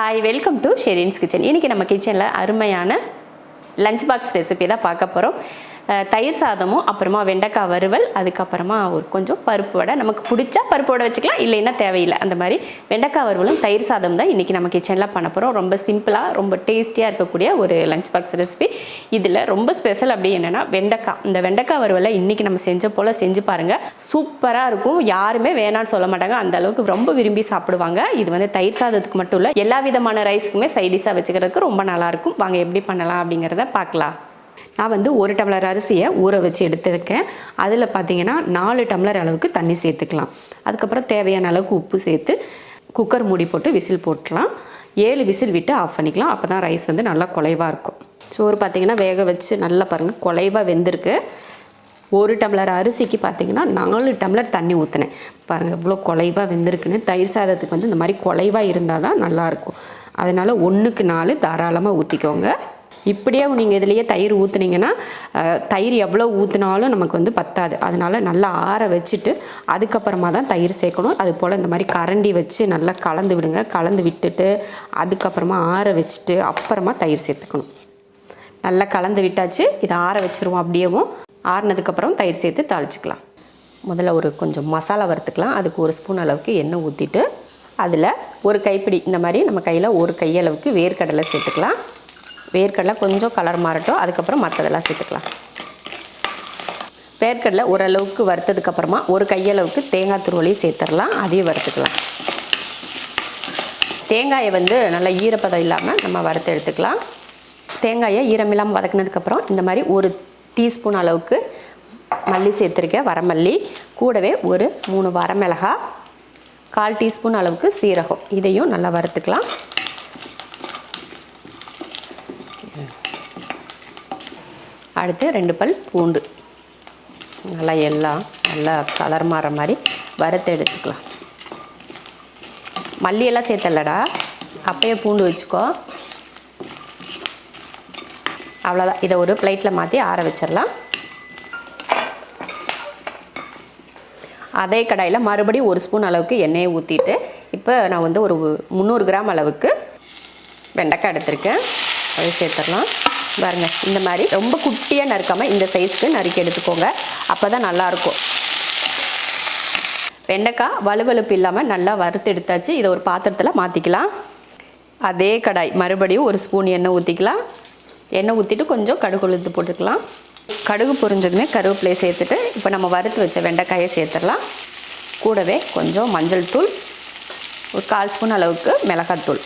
Hi, welcome to Sherin's kitchen. இன்றைக்கி நம்ம கிச்சனில் அருமையான லஞ்ச் பாக்ஸ் ரெசிபி தான் பார்க்க போகிறோம். தயிர் சாதமும் அப்புறமா வெண்டைக்காய் வறுவல், அதுக்கப்புறமா ஒரு கொஞ்சம் பருப்பு வடை. நமக்கு பிடிச்சா பருப்பு வடை வச்சுக்கலாம், இல்லைன்னா தேவையில்லை. அந்த மாதிரி வெண்டைக்காய் வறுவலும் தயிர் சாதம் தான் இன்றைக்கி நம்ம கிச்சனில் பண்ண போகிறோம். ரொம்ப சிம்பிளாக ரொம்ப டேஸ்டியாக இருக்கக்கூடிய ஒரு லஞ்ச் பாக்ஸ் ரெசிபி. இதில் ரொம்ப ஸ்பெஷல் அப்படி என்னென்னா வெண்டைக்காய். இந்த வெண்டைக்காய் வறுவலை இன்றைக்கி நம்ம செஞ்ச போல் செஞ்சு பாருங்கள். சூப்பராக இருக்கும். யாருமே வேணான்னு சொல்ல மாட்டாங்க, அந்த அளவுக்கு ரொம்ப விரும்பி சாப்பிடுவாங்க. இது வந்து தயிர் சாதத்துக்கு மட்டும் இல்லை, எல்லா விதமான ரைஸுக்குமே சைடிஷாக வச்சுக்கிறதுக்கு ரொம்ப நல்லாயிருக்கும். வாங்க எப்படி பண்ணலாம் அப்படிங்கிறத பார்க்கலாம். நான் வந்து 1 டம்ளர் அரிசியை ஊற வச்சு எடுத்துருக்கேன். அதில் பார்த்தீங்கன்னா 4 டம்ளர் அளவுக்கு தண்ணி சேர்த்துக்கலாம். அதுக்கப்புறம் தேவையான அளவுக்கு உப்பு சேர்த்து குக்கர் மூடி போட்டு விசில் போட்டுக்கலாம். 7 விசில் விட்டு ஆஃப் பண்ணிக்கலாம். அப்போ தான் ரைஸ் வந்து நல்லா குலைவாக இருக்கும். சோறு பார்த்திங்கன்னா வேக வச்சு நல்லா பாருங்கள் குலைவாக வெந்திருக்கு. 1 டம்ளர் அரிசிக்கு பார்த்திங்கன்னா 4 டம்ளர் தண்ணி ஊற்றினேன். பாருங்கள் இவ்வளோ குலைவாக வெந்திருக்குன்னு. தயிர் சாதத்துக்கு வந்து இந்த மாதிரி குலைவாக இருந்தால் தான் நல்லாயிருக்கும். அதனால் 1க்கு 4 தாராளமாக ஊற்றிக்கோங்க. இப்படியே நீங்கள் இதுலேயே தயிர் ஊற்றுனீங்கன்னா தயிர் எவ்வளோ ஊற்றினாலும் நமக்கு வந்து பத்தாது. அதனால் நல்லா ஆற வச்சுட்டு அதுக்கப்புறமா தான் தயிர் சேர்க்கணும். அது போல் இந்த மாதிரி கரண்டி வச்சு நல்லா கலந்து விடுங்க. கலந்து விட்டுட்டு அதுக்கப்புறமா ஆற வச்சுட்டு அப்புறமா தயிர் சேர்த்துக்கணும். நல்லா கலந்து விட்டாச்சு. இதை ஆற வச்சுருவோம். அப்படியேவும் ஆறினதுக்கப்புறம் தயிர் சேர்த்து தாளிச்சிக்கலாம். முதல்ல ஒரு கொஞ்சம் மசாலா வறுத்துக்கலாம். அதுக்கு 1 ஸ்பூன் அளவுக்கு எண்ணெய் ஊற்றிட்டு அதில் ஒரு கைப்பிடி இந்த மாதிரி நம்ம கையில் 1 கையளவுக்கு வேர்க்கடலை சேர்த்துக்கலாம். வேர்க்கடலை கொஞ்சம் கலர் மாறட்டும். அதுக்கப்புறம் மற்றதெல்லாம் சேர்த்துக்கலாம். வேர்க்கடலை ஓரளவுக்கு வறுத்ததுக்கப்புறமா 1 கையளவுக்கு தேங்காய் துருவலையும் சேர்த்துடலாம். அதையும் வறுத்துக்கலாம். தேங்காயை வந்து நல்லா ஈரப்பதம் இல்லாமல் நம்ம வறுத்து எடுத்துக்கலாம். தேங்காயை ஈரமில்லாமல் வதக்கினதுக்கப்புறம் இந்த மாதிரி 1 டீஸ்பூன் அளவுக்கு மல்லி சேர்த்துருக்கேன், வரமல்லி. கூடவே ஒரு 3 வரமிளகாய், 1/4 டீஸ்பூன் அளவுக்கு சீரகம். இதையும் நல்லா வறுத்துக்கலாம். அடுத்து 2 பல் பூண்டு நல்லா எல்லாம் நல்லா கலர் மாற மாதிரி வறுத்து எடுத்துக்கலாம். மல்லியெல்லாம் சேர்த்தலடா, அப்பயே பூண்டு வச்சுக்கோ. அவ்வளோதான். இதை ஒரு பிளேட்டில் மாற்றி ஆற வச்சிடலாம். அதே கடாயில் மறுபடியும் 1 ஸ்பூன் அளவுக்கு எண்ணெயை ஊற்றிட்டு இப்போ நான் வந்து ஒரு 300 கிராம் அளவுக்கு வெண்டைக்காய் எடுத்திருக்கேன். அதை சேர்த்துடலாம். பாருங்க, இந்த மாதிரி ரொம்ப குட்டியாக நறுக்காமல் இந்த சைஸ்க்கு நறுக்கி எடுத்துக்கோங்க. அப்போ தான் நல்லாயிருக்கும். வெண்டைக்காய் வலுவலுப்பு இல்லாமல் நல்லா வறுத்து எடுத்தாச்சு. இதை ஒரு பாத்திரத்தில் மாற்றிக்கலாம். அதே கடாய் மறுபடியும் 1 ஸ்பூன் எண்ணெய் ஊற்றிக்கலாம். எண்ணெய் ஊற்றிட்டு கொஞ்சம் கடுகு உளுந்து போட்டுக்கலாம். கடுகு பொரிஞ்சதுமே கருவேப்பிலையை சேர்த்துட்டு இப்போ நம்ம வறுத்து வச்ச வெண்டைக்காயை சேர்த்துடலாம். கூடவே கொஞ்சம் மஞ்சள் தூள், ஒரு 1/4 ஸ்பூன் அளவுக்கு மிளகாத்தூள்.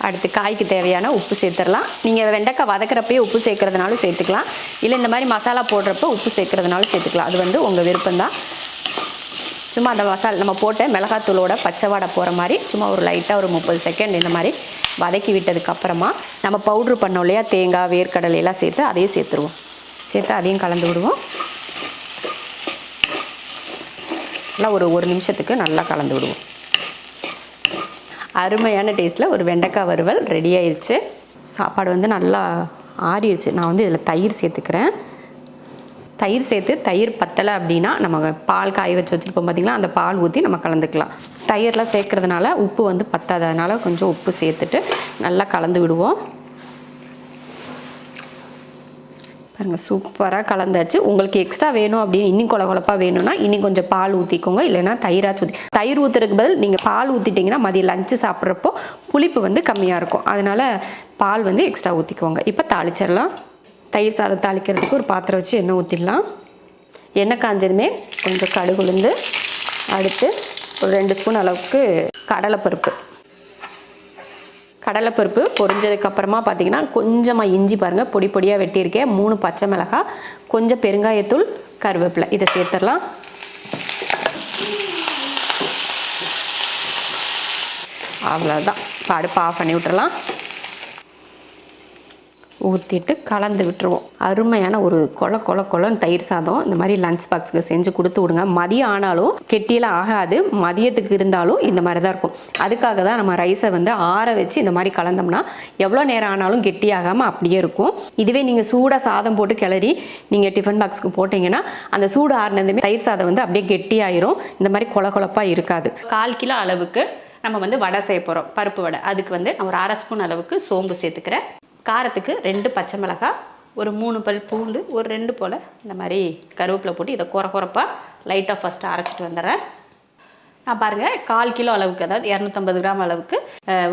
அடுத்து காய்க்கு தேவையான உப்பு சேர்த்துடலாம். நீங்கள் வெண்டைக்காய் வதக்கிறப்பயே உப்பு சேர்க்குறதுனாலும் சேர்த்துக்கலாம், இல்லை இந்த மாதிரி மசாலா போடுறப்போ உப்பு சேர்க்குறதுனாலும் சேர்த்துக்கலாம். அது வந்து உங்கள் விருப்பம்தான். சும்மா அந்த மசாலா நம்ம போட்ட மிளகாத்தூளோட பச்சை வாடை போகிற மாதிரி சும்மா ஒரு லைட்டாக ஒரு 30 செகண்ட் இந்த மாதிரி வதக்கி விட்டதுக்கப்புறமா நம்ம பவுட்ரு பண்ணோம் இல்லையா, தேங்காய் வேர்க்கடலையெல்லாம் சேர்த்து அதையும் சேர்த்துருவோம். சேர்த்து அதையும் கலந்து விடுவோம். நல்லா ஒரு நிமிஷத்துக்கு நல்லா கலந்து விடுவோம். அருமையான டேஸ்ட்டில் ஒரு வெண்டைக்காய் வறுவல் ரெடி ஆயிடுச்சு. சாப்பாடு வந்து நல்லா ஆறிடுச்சு. நான் வந்து இதில் தயிர் சேர்த்துக்கிறேன். தயிர் சேர்த்து தயிர் பத்தலை அப்படின்னா நம்ம பால் காய வச்சு வச்சுருப்போம் பார்த்திங்களா, அந்த பால் ஊற்றி நம்ம கலந்துக்கலாம். தயிர்லாம் சேர்க்குறதுனால உப்பு வந்து பத்தாததுனால கொஞ்சம் உப்பு சேர்த்துட்டு நல்லா கலந்து விடுவோம். பாருங்கள், சூப்பராக கலந்தாச்சு. உங்களுக்கு எக்ஸ்ட்ரா வேணும் அப்படின்னு இன்னும் கொலகொலப்பாக வேணும்னா இன்னும் கொஞ்சம் பால் ஊற்றிக்கோங்க, இல்லைன்னா தயிராச்சு ஊற்றி. தயிர் ஊற்றுறதுக்கு பதில் நீங்கள் பால் ஊற்றிட்டிங்கன்னா மதியம் லஞ்சு சாப்பிட்றப்போ புளிப்பு வந்து கம்மியாக இருக்கும். அதனால் பால் வந்து எக்ஸ்ட்ரா ஊற்றிக்கோங்க. இப்போ தாளிச்சிடலாம். தயிர் சாதம் தாளிக்கிறதுக்கு ஒரு பாத்திரம் வச்சு எண்ணெய் ஊற்றிடலாம். எண்ணெய் காஞ்சதுமே கொஞ்சம் கடுகு உளுந்து, அடுத்து ஒரு 2 ஸ்பூன் அளவுக்கு கடலைப்பருப்பு பொரிஞ்சதுக்கப்புறமா பார்த்திங்கன்னா கொஞ்சமாக இஞ்சி பாருங்கள் பொடி பொடியாக வெட்டியிருக்கேன், 3 பச்சை மிளகாய், கொஞ்சம் பெருங்காயத்தூள், கருவேப்பிலை. இதை சேர்த்துடலாம். அவ்வளோதான். அடுப்பை ஆஃப் பண்ணி விட்டுறலாம். ஊற்றிட்டு கலந்து விட்டுருவோம். அருமையான ஒரு கொலன்னு தயிர் சாதம் இந்த மாதிரி லஞ்ச் பாக்ஸுக்கு செஞ்சு கொடுத்து விடுங்க. மதியம் ஆனாலும் கெட்டியெல்லாம் ஆகாது, மதியத்துக்கு இருந்தாலும் இந்த மாதிரி தான் இருக்கும். அதுக்காக தான் நம்ம ரைஸை வந்து ஆற வச்சு இந்த மாதிரி கலந்தோம்னா எவ்வளோ நேரம் ஆனாலும் கெட்டி ஆகாமல் அப்படியே இருக்கும். இதுவே நீங்கள் சூடாக சாதம் போட்டு கிளறி நீங்கள் டிஃபன் பாக்ஸுக்கு போட்டிங்கன்னா அந்த சூடு ஆறினதுமே தயிர் சாதம் வந்து அப்படியே கெட்டி ஆயிரும். இந்த மாதிரி கொலப்பாக இருக்காது. 1/4 கிலோ அளவுக்கு நம்ம வந்து வடை செய்ய போகிறோம், பருப்பு வடை. அதுக்கு வந்து நான் ஒரு 1/2 ஸ்பூன் அளவுக்கு சோம்பு சேர்த்துக்கிறேன். காரத்துக்கு 2 பச்சை மிளகாய், ஒரு 3 பல் பூண்டு, ஒரு 2 போல் இந்த மாதிரி கருவேப்பிலை போட்டு இதை கொரப்பாக லைட்டாக ஃபஸ்ட்டு அரைச்சிட்டு வந்துடுறேன். நான் பாருங்கள் 1/4 கிலோ அளவுக்கு, அதாவது 250 கிராம் அளவுக்கு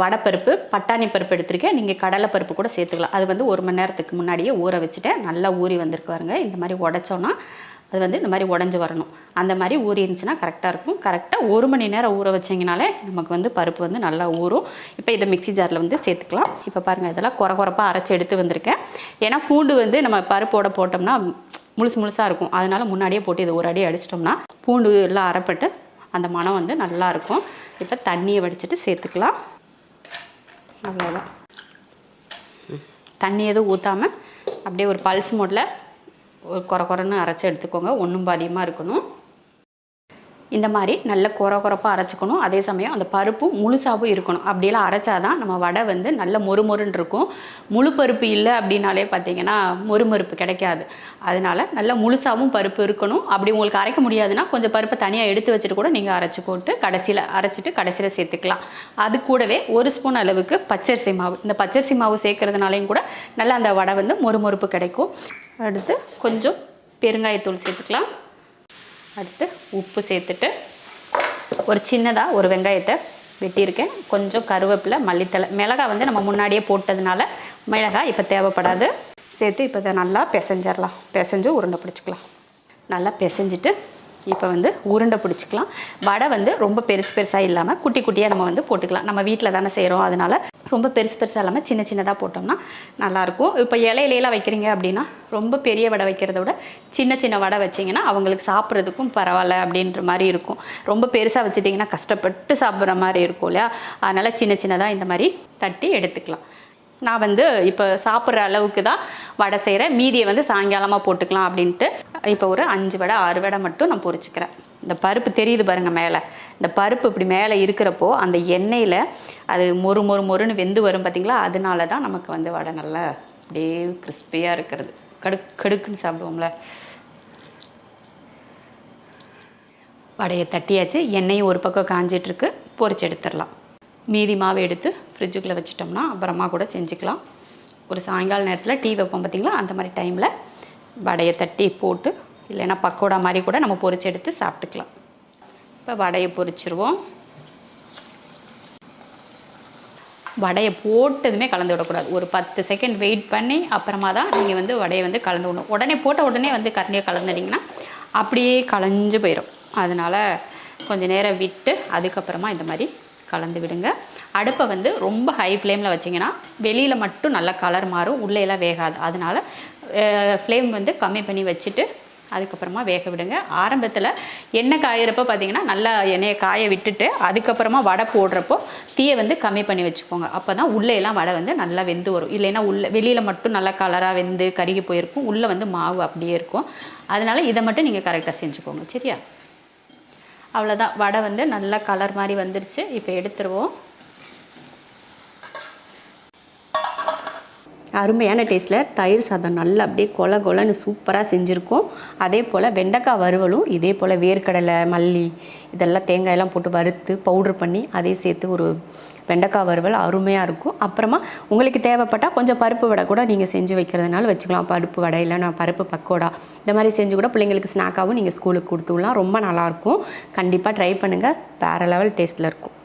வடைப்பருப்பு, பட்டாணி பருப்பு எடுத்திருக்கேன். நீங்கள் கடலை பருப்பு கூட சேர்த்துக்கலாம். அது வந்து 1 மணி நேரத்துக்கு முன்னாடியே ஊற வச்சுட்டேன். நல்லா ஊறி வந்திருக்கு பாருங்க. இந்த மாதிரி உடைச்சோன்னா அது வந்து இந்த மாதிரி உடஞ்சி வரணும். அந்த மாதிரி ஊறி இருந்துச்சுன்னா கரெக்டாக இருக்கும். கரெக்டாக 1 மணி நேரம் ஊற வச்சிங்கனாலே நமக்கு வந்து பருப்பு வந்து நல்லா ஊறும். இப்போ இதை மிக்ஸி ஜாரில் வந்து சேர்த்துக்கலாம். இப்போ பாருங்கள், இதெல்லாம் கொரப்பாக அரைச்சி எடுத்து வந்திருக்கேன். ஏன்னா பூண்டு வந்து நம்ம பருப்போட போட்டோம்னா முழுசாக இருக்கும். அதனால் முன்னாடியே போட்டு இதை ஒரு அடி அடிச்சிட்டோம்னா பூண்டு எல்லாம் அரைப்பட்டு அந்த மனம் வந்து நல்லாயிருக்கும். இப்போ தண்ணியை வடிச்சிட்டு சேர்த்துக்கலாம். அவ்வளோதான். தண்ணி எதுவும் ஊற்றாமல் அப்படியே ஒரு பல்ஸ் மோட்டில் ஒரு கொரன்னு அரைச்சி எடுத்துக்கோங்க. ஒன்றும் பாதியமாக இருக்கணும். இந்த மாதிரி நல்ல கொரப்பாக அரைச்சிக்கணும். அதே சமயம் அந்த பருப்பும் முழுசாகவும் இருக்கணும். அப்படியெல்லாம் அரைச்சாதான் நம்ம வடை வந்து நல்ல மொறுன்னு இருக்கும். முழு பருப்பு இல்லை அப்படின்னாலே பார்த்தீங்கன்னா மொறுமொறுப்பு கிடைக்காது. அதனால் நல்லா முழுசாகவும் பருப்பு இருக்கணும். அப்படி உங்களுக்கு அரைக்க முடியாதுன்னா கொஞ்சம் பருப்பை தனியாக எடுத்து வச்சுட்டு கூட நீங்கள் அரைச்சி போட்டு கடைசியில் சேர்த்துக்கலாம். அது கூடவே 1 ஸ்பூன் அளவுக்கு பச்சரிசி மாவு. இந்த பச்சரிசி மாவு சேர்க்கறதுனாலையும் கூட நல்லா அந்த வடை வந்து மொறுமொறுப்பு கிடைக்கும். அடுத்து கொஞ்சம் பெருங்காயத்தூள் சேர்த்துக்கலாம். அடுத்து உப்பு சேர்த்துட்டு ஒரு சின்னதாக ஒரு வெங்காயத்தை வெட்டியிருக்கேன். கொஞ்சம் கருவேப்பிலை, மல்லித்தலை, மிளகாய் வந்து நம்ம முன்னாடியே போட்டதுனால மிளகாய் இப்போ தேவைப்படாது. சேர்த்து இப்போ இதை நல்லா பிசைஞ்சிடலாம். பிசைஞ்சு உருண்டை பிடிச்சிக்கலாம். நல்லா பிசைஞ்சிட்டு இப்போ வந்து உருண்டை பிடிச்சிக்கலாம். வடை வந்து ரொம்ப பெருசாக இல்லாமல் குட்டி குட்டியாக நம்ம வந்து போட்டுக்கலாம். நம்ம வீட்டில் தானே செய்கிறோம், அதனால் ரொம்ப பெருசாக இல்லாமல் சின்னதாக போட்டோம்னா நல்லாயிருக்கும். இப்போ இலையிலாம் வைக்கிறீங்க அப்படின்னா ரொம்ப பெரிய வடை வைக்கிறத விட சின்ன வடை வச்சிங்கன்னா அவங்களுக்கு சாப்பிட்றதுக்கும் பரவாயில்ல அப்படின்ற மாதிரி இருக்கும். ரொம்ப பெருசாக வச்சுட்டிங்கன்னா கஷ்டப்பட்டு சாப்பிட்ற மாதிரி இருக்கும் இல்லையா? அதனால் சின்னதாக இந்த மாதிரி தட்டி எடுத்துக்கலாம். நான் வந்து இப்போ சாப்பிட்ற அளவுக்கு தான் வடை செய்கிறேன். மீதியை வந்து சாயங்காலமாக போட்டுக்கலாம் அப்படின்ட்டு இப்போ ஒரு 5 வடை 6 வடை மட்டும் நான் பொரிச்சுக்கிறேன். இந்த பருப்பு தெரியுது பாருங்கள் மேலே. இந்த பருப்பு இப்படி மேலே இருக்கிறப்போ அந்த எண்ணெயில் அது மொறுன்னு வெந்து வரும் பார்த்திங்களா? அதனால தான் நமக்கு வந்து வடை நல்லா அப்படியே கிறிஸ்பியாக இருக்கிறது. கடுக்குன்னு சாப்பிடுவோம்ல. வடையை தட்டியாச்சு. எண்ணெயும் ஒரு பக்கம் காஞ்சிட்ருக்கு. பொரிச்சு எடுத்துடலாம். மீதி மாவு எடுத்து ஃப்ரிட்ஜுக்குள்ளே வச்சிட்டோம்னா அப்புறமா கூட செஞ்சுக்கலாம். ஒரு சாயங்கால நேரத்தில் டீ வைப்போம் பார்த்திங்களா? அந்த மாதிரி டைமில் வடையை தட்டி போட்டு இல்லைன்னா பக்கோடா மாதிரி கூட நம்ம பொரிச்சு எடுத்து சாப்பிட்டுக்கலாம். இப்போ வடையை பொரிச்சிருவோம். வடையை போட்டதுமே கலந்து விடக்கூடாது. ஒரு 10 செகண்ட் வெயிட் பண்ணி அப்புறமா தான் நீங்கள் வந்து வடையை வந்து கலந்து விடணும். உடனே போட்ட உடனே வந்து கரண்டியை கலந்துட்டிங்கன்னா அப்படியே கலைஞ்சு போயிடும். அதனால் கொஞ்சம் நேரம் விட்டு அதுக்கப்புறமா இந்த மாதிரி கலந்து விடுங்க. அடுப்பை வந்து ரொம்ப ஹை ஃப்ளேமில் வச்சிங்கன்னா வெளியில் மட்டும் நல்லா கலர் மாறும், உள்ளேலாம் வேகாது. அதனால் ஃப்ளேம் வந்து கம்மி பண்ணி வச்சுட்டு அதுக்கப்புறமா வேக விடுங்க. ஆரம்பத்தில் எண்ணெய் காயிறப்போ பார்த்தீங்கன்னா நல்லா எண்ணெயை காய விட்டுட்டு அதுக்கப்புறமா வடை போடுறப்போ தீயை வந்து கம்மி பண்ணி வச்சுக்கோங்க. அப்போ தான் உள்ளேலாம் வடை வந்து நல்லா வெந்து வரும். இல்லைன்னா வெளியில் மட்டும் நல்லா கலராக வெந்து கருகி போயிருக்கும், உள்ளே வந்து மாவு அப்படியே இருக்கும். அதனால் இதை மட்டும் நீங்கள் கரெக்டாக செஞ்சுக்கோங்க. சரியா? அவ்வளோதான். வடை வந்து நல்லா கலர் மாதிரி வந்துருச்சு. இப்போ எடுத்துருவோம். அருமையான டேஸ்ட்டில் தயிர் சாதம் நல்லா அப்படியே கொலன்னு சூப்பராக செஞ்சுருக்கோம். அதே போல் வெண்டைக்காய் வறுவலும் இதே போல் வேர்க்கடலை, மல்லி இதெல்லாம் தேங்காயெல்லாம் போட்டு வறுத்து பவுட்ரு பண்ணி அதே சேர்த்து ஒரு வெண்டைக்காய் வறுவல் அருமையாக இருக்கும். அப்புறமா உங்களுக்கு தேவைப்பட்டால் கொஞ்சம் பருப்பு வடை கூட நீங்கள் செஞ்சு வைக்கிறதுனால வச்சுக்கலாம். பருப்பு வடை இல்லைனா பருப்பு பக்கோடா இந்த மாதிரி செஞ்சு கூட பிள்ளைங்களுக்கு ஸ்நாக்காகவும் நீங்கள் ஸ்கூலுக்கு கொடுத்துடலாம். ரொம்ப நல்லாயிருக்கும். கண்டிப்பாக ட்ரை பண்ணுங்கள். வேறு லெவல் டேஸ்ட்டில் இருக்கும்.